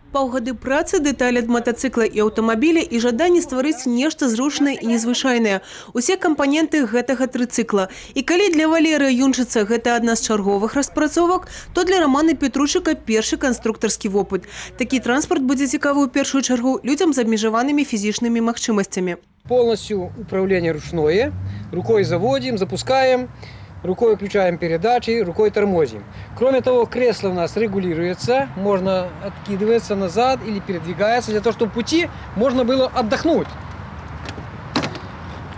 Паўгады працы, дэталі ад матацыкла і аўтамабіля і жаданне стварыць нешта зручнае і незвычайнае. Усе кампаненты гэтага трыцыкла. І калі для Валерыя Юнчыца гэта адна з чарговых распрацовак, то для Романа Петрушыка першы канструктарскі вопыт. Такі транспорт будзе цікавы ў першую чаргу людзям з абмежаванымі фізічнымі магчымасцямі. Полностью управление ручное. Рукой заводим, запускаем. Рукой включаем передачи, рукой тормозим. Кроме того, кресло у нас регулируется, можно откидываться назад или передвигаться, для того, чтобы в пути можно было отдохнуть.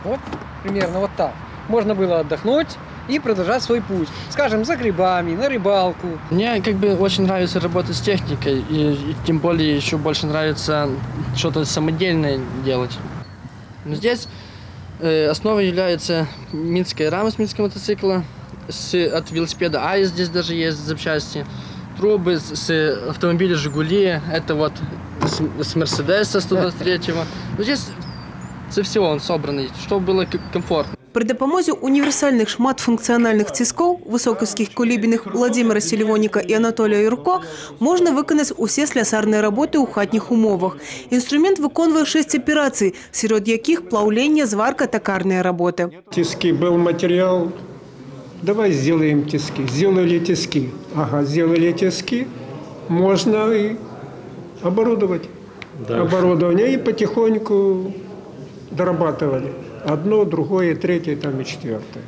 Вот, примерно вот так. Можно было отдохнуть и продолжать свой путь. Скажем, за грибами, на рыбалку. Мне очень нравится работать с техникой, и тем более еще больше нравится что-то самодельное делать. Но здесь основой является минская рама с минского мотоцикла, от велосипеда АИС здесь даже есть запчасти, трубы с автомобиля «Жигули», это вот с Мерседеса 123-го. Но здесь все он собранный, чтобы было комфортно. При дапамозе універсальных шматфункцыянальных ціскоў высокаўскіх кулібіных Владимира Селівоніка і Анатолія Юрко можна выканаць усе слясарныя работы ў хатніх умовах. Інструмент выконвае 6 аперацый, сярод якіх плаўленне, зварка, токарныя работы. Тиски был материал. Давай сделаем тиски. Сделали тиски. Ага, сделали тиски. Можно и оборудовать. Да. Оборудование и потихоньку дорабатывали. Одно, другое, третье, там и четвертое.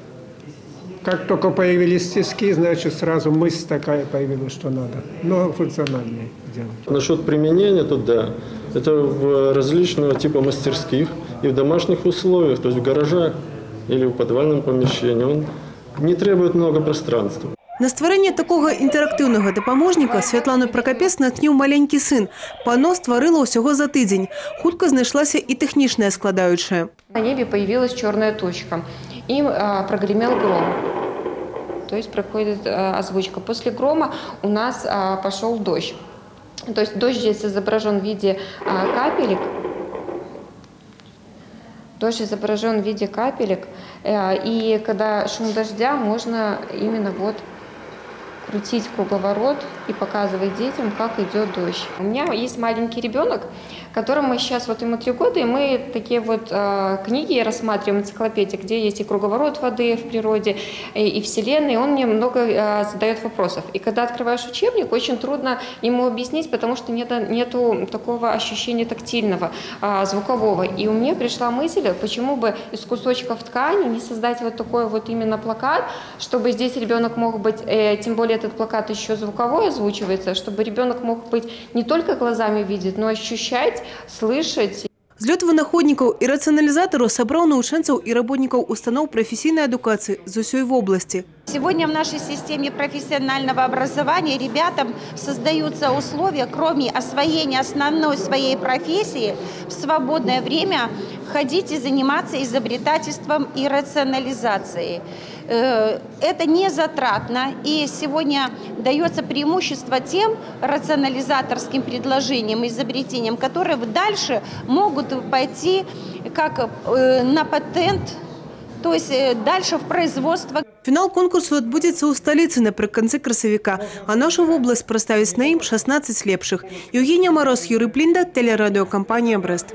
Как только появились тиски, значит, сразу мысль такая появилась, что надо многофункциональное делать. Насчет применения, то да. Это в различного типа мастерских и в домашних условиях, то есть в гаражах или в подвальном помещении. Он не требует много пространства. На стварэнне такога інтэрактыўнага дапаможніка Святлану Пракапец натхніў маленькі сын. Пано стварыла ўсяго за тыдзень. Хутка знайшлася і тэхнічная складаючая. На небе появилась черная точка. Им прогремел гром. То есть проходит озвучка. После грома у нас пошел дождь. То есть дождь здесь изображен в виде капелек. Дождь изображен в виде капелек. И когда шум дождя, можно именно вот крутить круговорот и показывать детям, как идет дождь. У меня есть маленький ребенок, которому сейчас вот ему 3 года, и мы такие вот книги рассматриваем, энциклопедии, где есть и круговорот воды в природе, и Вселенной, и он мне много задает вопросов. И когда открываешь учебник, очень трудно ему объяснить, потому что нету такого ощущения тактильного, звукового. И у меня пришла мысль, почему бы из кусочков ткани не создать вот такой вот именно плакат, чтобы здесь ребенок мог быть, тем более этот плакат еще звуковой озвучивается, чтобы ребенок мог быть не только глазами видеть, но ощущать, слышать. Злёт вынаходнікаў і рацыяналізатараў сабраў навучэнцаў і работнікаў устаноў прафесійнай адукацыі з усёй вобласці. Сегодня в нашей системе профессионального образования ребятам создаются условия, кроме освоения основной своей профессии, в свободное время ходить и заниматься изобретательством и рационализацией. Это не затратно, и сегодня дается преимущество тем рационализаторским предложениям, изобретениям, которые дальше могут пойти как на патент, то есть дальше в производство. Фінал конкурсу адбудзецца ў сталіцы напрыканцы красавіка, а нашу вобласць прадставіць на ім 16 лепшых. Евгения Мороз, Юрий Плинда, телерадиокомпания «Брест».